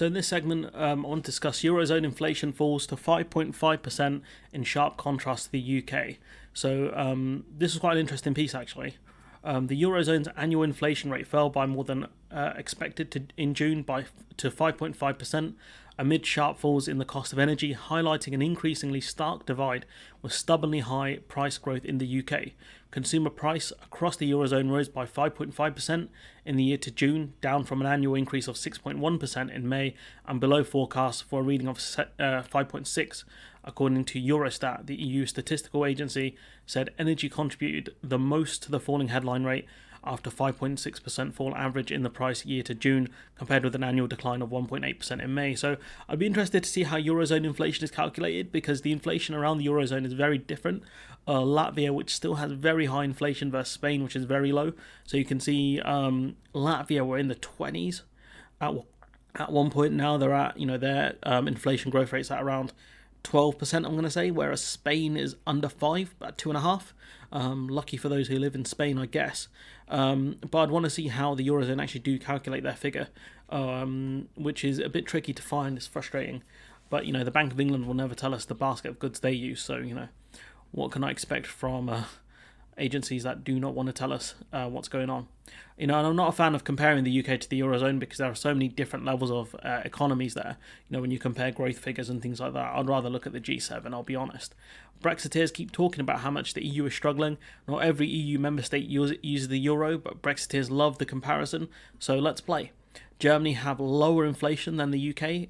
So in this segment, I want to discuss Eurozone inflation falls to 5.5% in sharp contrast to the UK. So this is quite an interesting piece actually. The Eurozone's annual inflation rate fell by more than expected in June to 5.5%, amid sharp falls in the cost of energy, highlighting an increasingly stark divide with stubbornly high price growth in the UK. Consumer price across the Eurozone rose by 5.5% in the year to June, down from an annual increase of 6.1% in May and below forecasts for a reading of 5.6%. According to Eurostat, the EU statistical agency said energy contributed the most to the falling headline rate, after 5.6% fall average in the price year to June, compared with an annual decline of 1.8% in May. So I'd be interested to see how Eurozone inflation is calculated, because the inflation around the Eurozone is very different. Latvia, which still has very high inflation, versus Spain, which is very low. So you can see Latvia were in the 20s at one point. Now they're at, their inflation growth rates at around 12%, I'm going to say, whereas Spain is under 5, about 2.5. Lucky for those who live in Spain, I guess. But I'd want to see how the Eurozone actually do calculate their figure, which is a bit tricky to find. It's frustrating. But, the Bank of England will never tell us the basket of goods they use. So, what can I expect from agencies that do not want to tell us what's going on? And I'm not a fan of comparing the UK to the Eurozone, because there are so many different levels of economies there. When you compare growth figures and things like that, I'd rather look at the G7, I'll be honest. Brexiteers keep talking about how much the EU is struggling. Not every EU member state uses the euro, but Brexiteers love the comparison, so let's play. Germany have lower inflation than the UK,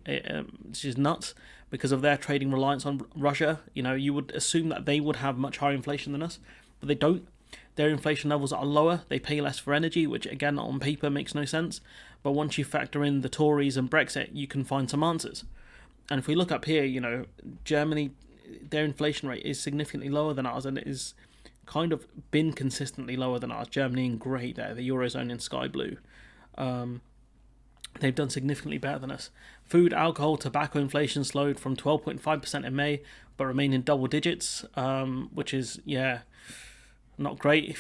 which is nuts, because of their trading reliance on Russia. You would assume that they would have much higher inflation than us, but they don't. Their inflation levels are lower, they pay less for energy, which again on paper makes no sense, but once you factor in the Tories and Brexit, you can find some answers. And if we look up here, Germany, their inflation rate is significantly lower than ours, and it is kind of been consistently lower than ours. Germany in grey there, the Eurozone in sky blue. They've done significantly better than us. Food, alcohol, tobacco inflation slowed from 12.5% in May, but remained in double digits, which is, not great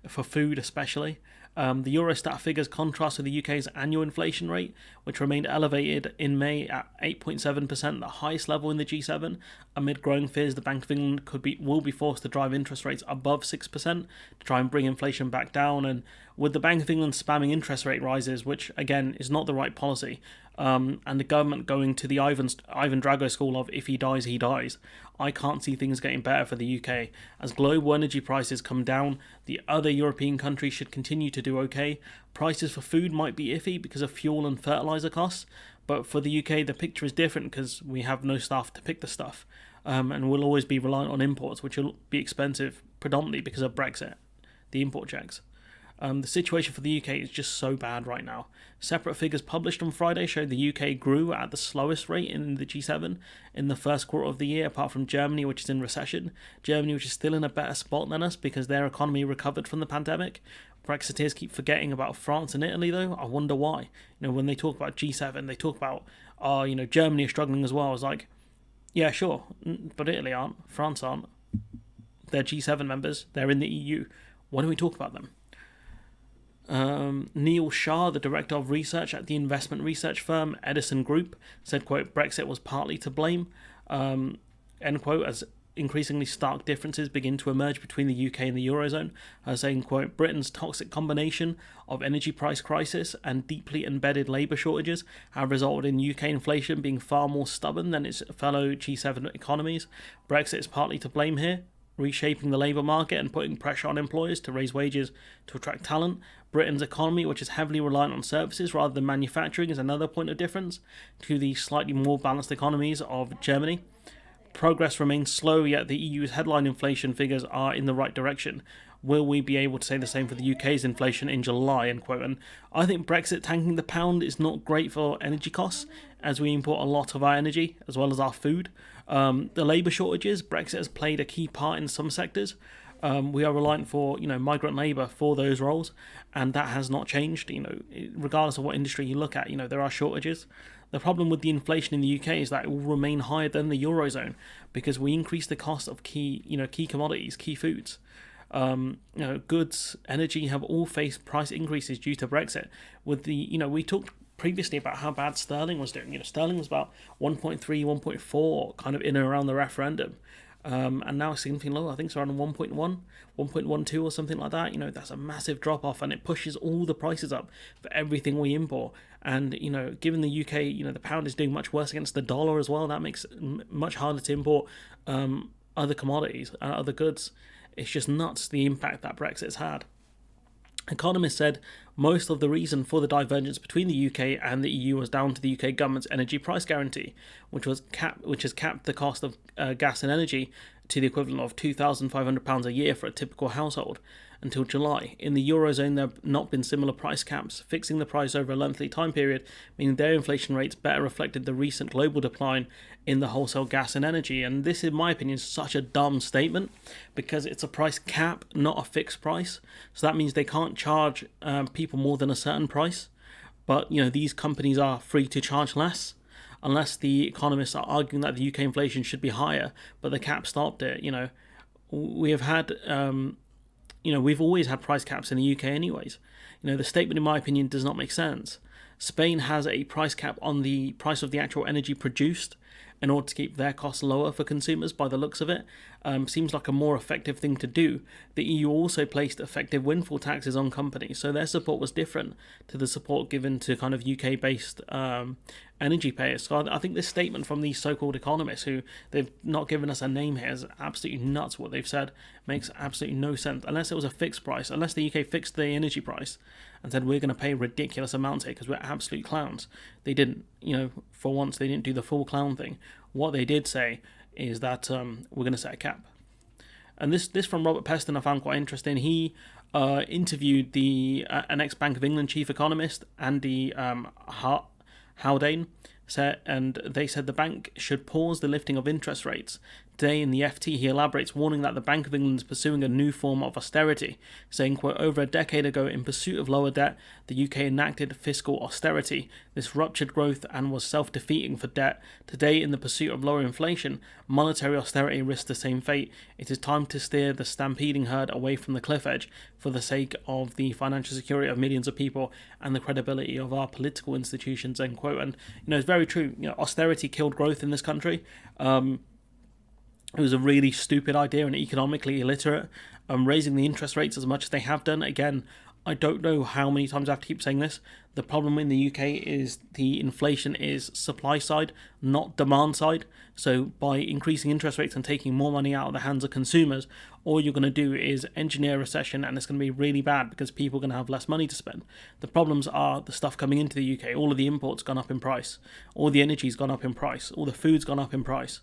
for food especially. The Eurostat figures contrast with the UK's annual inflation rate, which remained elevated in May at 8.7%, the highest level in the G7. Amid growing fears the Bank of England will be forced to drive interest rates above 6% to try and bring inflation back down. And with the Bank of England spamming interest rate rises, which again is not the right policy, and the government going to the Ivan Drago school of if he dies, he dies, I can't see things getting better for the UK. As global energy prices come down, the other European countries should continue to do okay. Prices for food might be iffy because of fuel and fertiliser costs, but for the UK the picture is different because we have no staff to pick the stuff, and we'll always be reliant on imports, which will be expensive predominantly because of Brexit, the import checks. The situation for the UK is just so bad right now. Separate figures published on Friday showed the UK grew at the slowest rate in the G7 in the first quarter of the year, apart from Germany, which is in recession. Germany, which is still in a better spot than us because their economy recovered from the pandemic. Brexiteers keep forgetting about France and Italy, though. I wonder why. When they talk about G7, they talk about, Germany is struggling as well. I was like, yeah, sure, but Italy aren't, France aren't. They're G7 members, they're in the EU. Why don't we talk about them? Neil Shah, the director of research at the investment research firm Edison Group, said, quote, Brexit was partly to blame, end quote, as increasingly stark differences begin to emerge between the UK and the Eurozone, saying, quote, Britain's toxic combination of energy price crisis and deeply embedded labour shortages have resulted in UK inflation being far more stubborn than its fellow G7 economies. Brexit is partly to blame here, reshaping the labour market and putting pressure on employers to raise wages to attract talent. Britain's economy, which is heavily reliant on services rather than manufacturing, is another point of difference to the slightly more balanced economies of Germany. Progress remains slow, yet the EU's headline inflation figures are in the right direction. Will we be able to say the same for the UK's inflation in July, end quote? And I think Brexit tanking the pound is not great for energy costs, as we import a lot of our energy, as well as our food. The labour shortages, Brexit has played a key part in some sectors. We are reliant for, migrant labour for those roles, and that has not changed. Regardless of what industry you look at, there are shortages. The problem with the inflation in the UK is that it will remain higher than the Eurozone because we increase the cost of key commodities, key foods. Goods, energy have all faced price increases due to Brexit. With the, we talked previously about how bad sterling was doing. Sterling was about 1.3, 1.4, kind of in and around the referendum. And now it's significantly lower. I think it's around 1.1, 1.12 or something like that. That's a massive drop off, and it pushes all the prices up for everything we import. And, given the UK, the pound is doing much worse against the dollar as well. That makes it much harder to import other commodities and other goods. It's just nuts, the impact that Brexit's had. Economists said most of the reason for the divergence between the UK and the EU was down to the UK government's energy price guarantee, which has capped the cost of gas and energy to the equivalent of £2,500 a year for a typical household until July. In the Eurozone, there have not been similar price caps, fixing the price over a lengthy time period, meaning their inflation rates better reflected the recent global decline in the wholesale gas and energy. And this, in my opinion, is such a dumb statement because it's a price cap, not a fixed price. So that means they can't charge people more than a certain price. But, these companies are free to charge less, unless the economists are arguing that the UK inflation should be higher, but the cap stopped it. We have had... we've always had price caps in the UK anyways. The statement, in my opinion, does not make sense. Spain has a price cap on the price of the actual energy produced in order to keep their costs lower for consumers by the looks of it. Seems like a more effective thing to do. The EU also placed effective windfall taxes on companies, so their support was different to the support given to kind of UK-based energy payers. So I think this statement from these so-called economists, who they've not given us a name here, is absolutely nuts. What they've said makes absolutely no sense, unless it was a fixed price, unless the UK fixed the energy price and said we're going to pay ridiculous amounts here because we're absolute clowns. They didn't, for once they didn't do the full clown thing. What they did say is that we're going to set a cap. And this from Robert Peston I found quite interesting. He interviewed an ex-Bank of England chief economist, Andy Haldane, and they said the bank should pause the lifting of interest rates. Today in the FT, he elaborates, warning that the Bank of England is pursuing a new form of austerity, saying, quote, over a decade ago, in pursuit of lower debt, the UK enacted fiscal austerity. This ruptured growth and was self-defeating for debt. Today, in the pursuit of lower inflation, monetary austerity risks the same fate. It is time to steer the stampeding herd away from the cliff edge for the sake of the financial security of millions of people and the credibility of our political institutions, end quote. And, it's very true. Austerity killed growth in this country. It was a really stupid idea and economically illiterate. Raising the interest rates as much as they have done, again, I don't know how many times I have to keep saying this. The problem in the UK is the inflation is supply side, not demand side. So by increasing interest rates and taking more money out of the hands of consumers, all you're going to do is engineer a recession, and it's going to be really bad because people are going to have less money to spend. The problems are the stuff coming into the UK. All of the imports gone up in price. All the energy's gone up in price. All the food's gone up in price.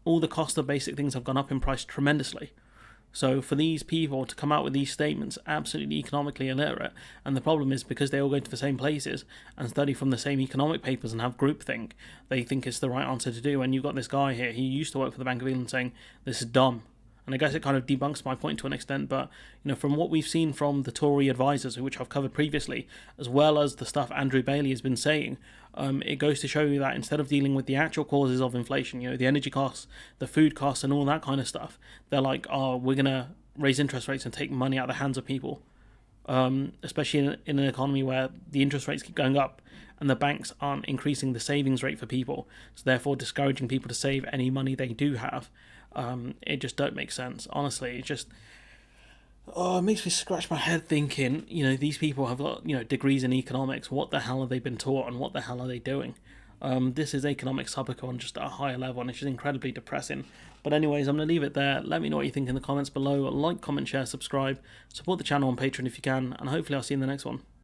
All the cost of basic things have gone up in price tremendously. So for these people to come out with these statements, absolutely economically illiterate, and the problem is because they all go to the same places and study from the same economic papers and have groupthink, they think it's the right answer to do. And you've got this guy here, he used to work for the Bank of England, saying this is dumb. And I guess it kind of debunks my point to an extent, but from what we've seen from the Tory advisors, which I've covered previously, as well as the stuff Andrew Bailey has been saying, it goes to show you that instead of dealing with the actual causes of inflation, the energy costs, the food costs, and all that kind of stuff, they're like, oh, we're going to raise interest rates and take money out of the hands of people, especially in an economy where the interest rates keep going up and the banks aren't increasing the savings rate for people, so therefore discouraging people to save any money they do have. It just don't make sense. Honestly, it just it makes me scratch my head thinking, these people have got, degrees in economics. What the hell have they been taught and what the hell are they doing? This is economic subbacon on just at a higher level, and it's just incredibly depressing. But anyways, I'm going to leave it there. Let me know what you think in the comments below. Like, comment, share, subscribe. Support the channel on Patreon if you can, and hopefully I'll see you in the next one.